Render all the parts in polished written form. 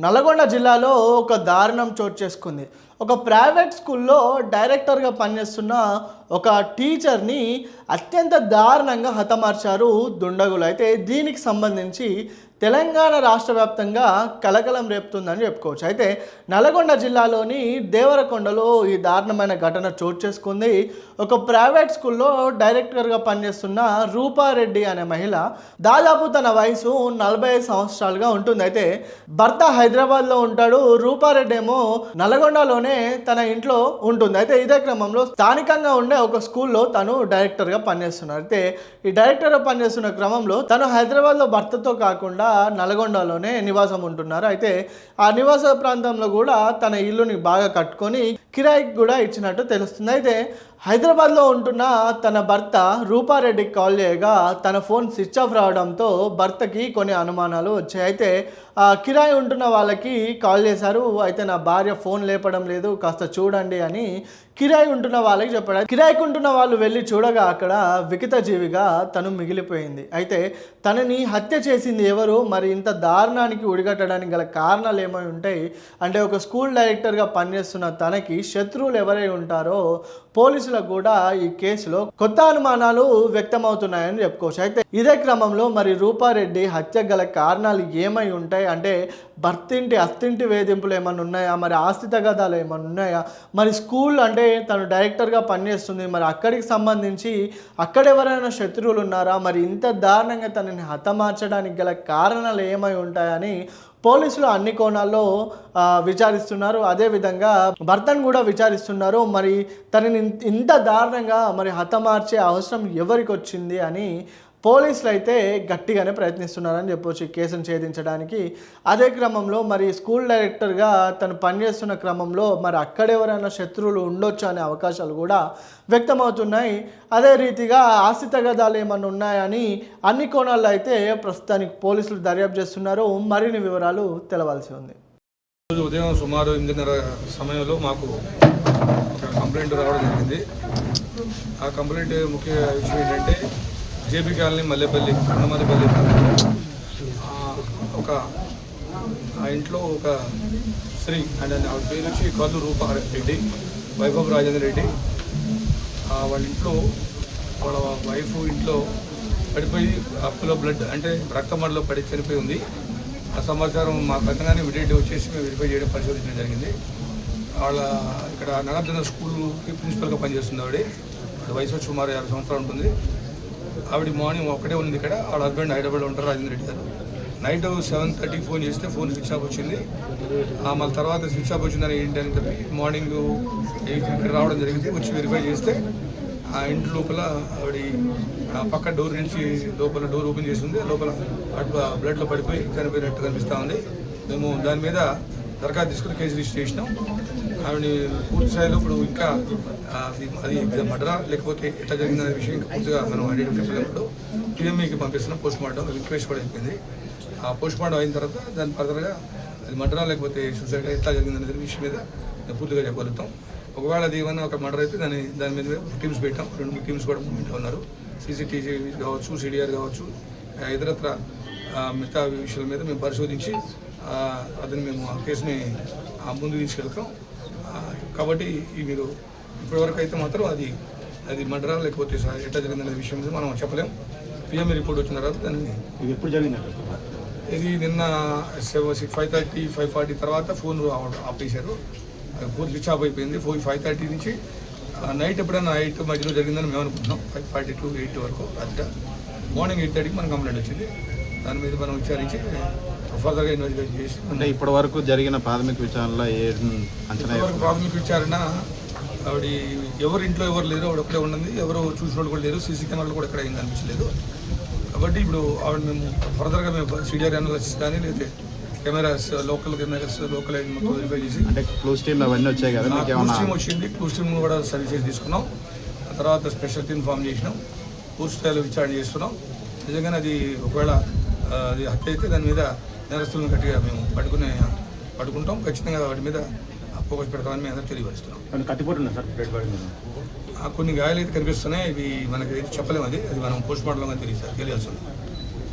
నల్గొండ జిల్లాలో ఒక దారుణం చోటు చేసుకుంది. ఒక ప్రైవేట్ స్కూల్లో డైరెక్టర్గా పనిచేస్తున్న ఒక టీచర్ని అత్యంత దారుణంగా హతమార్చారు దుండగులు. అయితే దీనికి సంబంధించి తెలంగాణ రాష్ట్ర వ్యాప్తంగా కలకలం రేపుతుందని చెప్పుకోవచ్చు. అయితే నల్గొండ జిల్లాలోని దేవరకొండలో ఈ దారుణమైన ఘటన చోటు చేసుకుంది. ఒక ప్రైవేట్ స్కూల్లో డైరెక్టర్గా పనిచేస్తున్న రూపారెడ్డి అనే మహిళ, దాదాపు తన వయసు 45 సంవత్సరాలుగా ఉంటుంది. అయితే భర్త హైదరాబాద్లో ఉంటాడు, రూపారెడ్డి ఏమో నల్గొండలోనే తన ఇంట్లో ఉంటుంది. అయితే ఇదే క్రమంలో స్థానికంగా ఉండే ఒక స్కూల్లో తను డైరెక్టర్గా పనిచేస్తున్నారు. అయితే ఈ డైరెక్టర్గా పనిచేస్తున్న క్రమంలో తను హైదరాబాద్లో భర్తతో కాకుండా నల్గొండలోనే నివాసం ఉంటున్నారు. అయితే ఆ నివాస ప్రాంతంలో కూడా తన ఇల్లుని బాగా కట్టుకొని కిరాయికి కూడా ఇచ్చినట్టు తెలుస్తుంది. అయితే హైదరాబాద్లో ఉంటున్న తన భర్త రూపారెడ్డికి కాల్ చేయగా తన ఫోన్ స్విచ్ ఆఫ్ రావడంతో భర్తకి కొన్ని అనుమానాలు వచ్చాయి. అయితే కిరాయి ఉంటున్న వాళ్ళకి కాల్ చేశారు. అయితే నా భార్య ఫోన్ లేపడం లేదు, కాస్త చూడండి అని కిరాయి ఉంటున్న వాళ్ళకి చెప్పాడు. కిరాయికి ఉంటున్న వాళ్ళు వెళ్ళి చూడగా అక్కడ వికట జీవిగా తను మిగిలిపోయింది. అయితే తనని హత్య చేసింది ఎవరు, మరి ఇంత దారుణానికి ఉడిగట్టడానికి గల కారణాలు ఏమై ఉంటాయి అంటే, ఒక స్కూల్ డైరెక్టర్గా పనిచేస్తున్న తనకి శత్రువులు ఎవరై ఉంటారో పోలీసులకు కూడా ఈ కేసులో కొత్త అనుమానాలు వ్యక్తమవుతున్నాయని చెప్పుకోవచ్చు. అయితే ఇదే క్రమంలో మరి రూపారెడ్డి హత్య గల కారణాలు ఏమై ఉంటాయి అంటే, భర్తింటి అత్తింటి వేధింపులు ఏమైనా ఉన్నాయా, మరి ఆస్తి తగాదాలు ఏమైనా ఉన్నాయా, మరి స్కూల్ అంటే తను డైరెక్టర్గా పనిచేస్తుంది, మరి అక్కడికి సంబంధించి అక్కడ ఎవరైనా శత్రువులు ఉన్నారా, మరి ఇంత దారుణంగా తనని హతమార్చడానికి గల కారణాలు ఏమై ఉంటాయని పోలీసులు అన్ని కోణాల్లో విచారిస్తున్నారు. అదేవిధంగా భర్తను కూడా విచారిస్తున్నారు. మరి తనని ఇంత దారుణంగా మరి హతమార్చే అవసరం ఎవరికి వచ్చింది అని పోలీసులు అయితే గట్టిగానే ప్రయత్నిస్తున్నారని చెప్పొచ్చు ఈ కేసును ఛేదించడానికి. అదే క్రమంలో మరి స్కూల్ డైరెక్టర్గా తను పనిచేస్తున్న క్రమంలో మరి అక్కడెవరైనా శత్రువులు ఉండొచ్చు అనే అవకాశాలు కూడా వ్యక్తమవుతున్నాయి. అదే రీతిగా ఆస్తి తగాదాలు ఏమన్నా ఉన్నాయని అన్ని కోణాల్లో అయితే ప్రస్తుతానికి పోలీసులు దర్యాప్తు చేస్తున్నారు. మరిన్ని వివరాలు తెలవాల్సి ఉంది. రోజు ఉదయం సుమారు 8:30 సమయంలో మాకు ఒక కంప్లైంట్ రావడం జరిగింది. ఆ కంప్లైంట్ ముఖ్య విషయం ఏంటంటే, జేబీ కాలనీ మల్లెపల్లి అన్నమల్లిపల్లి ఒక ఆ ఇంట్లో ఒక స్త్రీ అండ్ ఆవిడ పేరు వచ్చి కల్లు రూపారెడ్డి, వైభవ్ రాజేంద్ర రెడ్డి. వాళ్ళ ఇంట్లో వాళ్ళ వైఫ్ ఇంట్లో పడిపోయి అప్పులో బ్లడ్ అంటే రక్తమండలో పడి చనిపోయి ఉంది. ఆ సమాచారం మా పక్కనే ఇమీడియట్గా వచ్చేసి మేము వెరిఫై చేయడం పరిశోధించడం జరిగింది. వాళ్ళ ఇక్కడ నగర్జన స్కూల్కి ప్రిన్సిపల్గా పనిచేస్తుంది ఆవిడ వయసు సుమారు 50 సంవత్సరాలు ఉంటుంది. ఆవిడ మార్నింగ్ ఒక్కడే ఉంది ఇక్కడ, వాళ్ళ హస్బెండ్ హైదరాబాద్లో ఉంటారు రాజేంద్ర రెడ్డి గారు. నైట్ 7:30 ఫోన్ చేస్తే ఫోన్ స్విచ్ ఆఫ్ వచ్చింది. మళ్ళీ తర్వాత స్విచ్ ఆఫ్ వచ్చిందని ఏంటి అని చెప్పి మార్నింగ్ 8 ఇక్కడ రావడం జరిగింది. వచ్చి వెరిఫై చేస్తే ఆ ఇంటి లోపల ఆవిడ పక్క డోర్ నుంచి లోపల డోర్ ఓపెన్ చేసి ఉంది. లోపల బ్లడ్లో పడిపోయి చనిపోయినట్టు కనిపిస్తూ ఉంది. మేము దాని మీద దరఖాస్తు తీసుకుని కేసు రిజిస్టర్ చేసినాం. ఆవిడ పూర్తి స్థాయిలో ఇప్పుడు ఇంకా అది మర్డరా లేకపోతే ఎట్లా జరిగిందనే విషయం ఇంకా పూర్తిగా మనం ఐడెంటిఫై చేయలేప్పుడు పిఎంఈకి పంపిస్తున్నాం. పోస్ట్ మార్టం రిక్వెస్ట్ కూడా అయిపోయింది. ఆ పోస్ట్ మార్టం అయిన తర్వాత దాని ఫర్దర్గా అది మర్డరా లేకపోతే సూసైడ్ ఎట్లా జరిగిందనే విషయం మీద పూర్తిగా చెప్పగలుగుతాం. ఒకవేళ అది ఏమన్నా ఒక మర్డర్ అయితే దాని మీద టీమ్స్ పెట్టాం. 2-3 టీమ్స్ కూడా మూమెంట్లో ఉన్నారు. సీసీటీవీ కావచ్చు, సిడిఆర్ కావచ్చు, ఇతరత్ర మిగతా విషయాల మీద మేము పరిశోధించి అతను మేము ఆ కేసుని ముందు తీసుకెళ్తాం. కాబట్టి మీరు ఇప్పటివరకు అయితే మాత్రం అది మర్డరా లేకపోతే ఎట్లా జరిగిందనే విషయం మీద మనం చెప్పలేం. పిఎంఈ రిపోర్ట్ వచ్చిన తర్వాత దాన్ని ఎప్పుడు జరిగిందంటే ఇది నిన్న 5:30, 5:40 తర్వాత ఫోన్ ఆపేశారు. ఫోన్ స్విచ్ ఆఫ్ అయిపోయింది. 5:30 నుంచి నైట్ ఎప్పుడైనా 8 మధ్యలో జరిగిందని మేము అనుకుంటున్నాం. 5:40 to 8 వరకు అట్లా. మార్నింగ్ 8:30కి మనకు కంప్లైంట్ వచ్చింది. దాని మీద మనం విచారించి ఫర్దర్గా ఇన్వెస్టిగేట్ చేసి అంటే ఇప్పటి వరకు జరిగిన ప్రాథమిక విచారణలో ప్రాథమిక విచారణ ఆవిడ ఎవరు ఇంట్లో ఎవరు లేరు, ఆవిడ ఒక్కడే ఉన్నది. ఎవరు చూసిన వాళ్ళు కూడా లేరు. సీసీ కెమెరాలు కూడా ఎక్కడ అయింది అనిపించలేదు. కాబట్టి ఇప్పుడు ఆవిడ మేము ఫర్దర్గా మేము సిడిఆర్ అనాలిసిస్ కానీ లేదా కెమెరాస్ లోకల్ మొత్తం వెరిఫై చేసి అంటే క్లూస్ టీమ్ అవన్నీ వచ్చాయి కదా, క్లూస్ టీమ్ వచ్చింది. క్లూస్ టీమ్ కూడా సర్వీసెస్ తీసుకున్నాం. ఆ తర్వాత స్పెషల్ టీమ్ ఫామ్ చేసినాం. పూర్తి స్థాయిలో విచారణ చేస్తున్నాం. నిజంగానే అది ఒకవేళ అది హత్య అయితే దాని మీద నేరస్తులను గట్టిగా మేము పట్టుకుంటాం. ఖచ్చితంగా వాటి మీద ఫోకస్ పెడతామని మేము అందరూ తెలియపరుస్తున్నాం. కత్తిపోతున్నా సార్ కొన్ని గాయాలు అయితే కనిపిస్తున్నాయి. ఇవి మనకి అయితే చెప్పలేము. అది మనం పోస్ట్ మార్టంలో తెలియాల్సి ఉంది.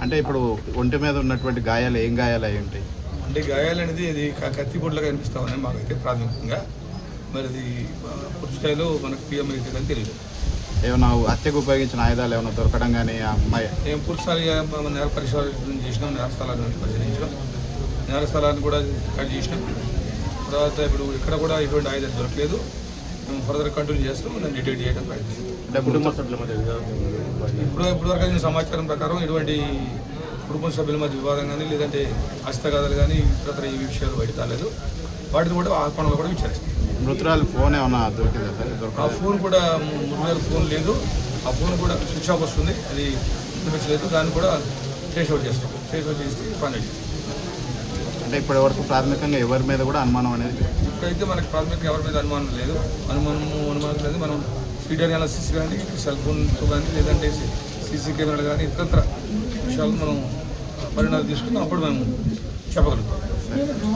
అంటే ఇప్పుడు ఒంటి మీద ఉన్నటువంటి గాయాలు ఏం గాయాలు అయి ఉంటాయి? అంటే గాయాలు అనేది ఇది కత్తిపొట్లుగా కనిపిస్తూ ఉన్నాయి మాకైతే ప్రాథమికంగా. మరి అది పూర్తి స్థాయిలో మనకు పిఎం అయితే కానీ తెలియదు. ఏమైనా హత్యకు ఉపయోగించిన ఆయుధాలు ఏమైనా దొరకడం కానీ ఆ అమ్మాయి మేము పూర్తిస్థాయిగా నేర పరిశోధన చేసినాం, నేర స్థలాన్ని పరిశీలించడం, నేర స్థలాన్ని కూడా కట్ చేసినాం. తర్వాత ఇప్పుడు ఇక్కడ కూడా ఎటువంటి ఆయుధాలు దొరకలేదు. మేము ఫర్దర్ కంటిన్యూ చేస్తాం, దాన్ని డిటెక్ట్ చేయడం ప్రయత్నిస్తాం. అంటే కుటుంబ సభ్యుల మధ్య ఇప్పుడు వరకు అయిన సమాచారం ప్రకారం ఎటువంటి కుటుంబ సభ్యుల మధ్య వివాదం కానీ లేదంటే హస్తగాథలు కానీ ఇతర ఈ విషయాలు బయట కాలేదు. వాటిని కూడా ఆ పనులు కూడా విచారిస్తాం. మృతురాలు ఫోన్ ఏమైనా దొరికిందా సార్? ఆ దొరకలేదు. ఫోన్ కూడా ముందుగా ఫోన్ లేదు, ఆ ఫోన్ కూడా స్విచ్ ఆఫ్ వస్తుంది, అది చూపించలేదు. దాన్ని కూడా ట్రేస్ అవుట్ చేస్తాం, ట్రేస్ అవుట్ చేసి ఫైనల్ చేస్తాం. అంటే ఇప్పటి వరకు ప్రాథమికంగా ఎవరి మీద కూడా అనుమానం అనేది ఇప్పుడైతే మనకి ప్రాథమికంగా ఎవరి మీద అనుమానం లేదు. అనుమానం లేదు. మనం వీడియో అనాలిసిస్ కానీ సెల్ ఫోన్తో కానీ లేదంటే సీసీ కెమెరాలు కానీ ఇతర విషయాలు మనం పరిణామాలు తీసుకుని అప్పుడు మేము చెప్పగలుగుతాం.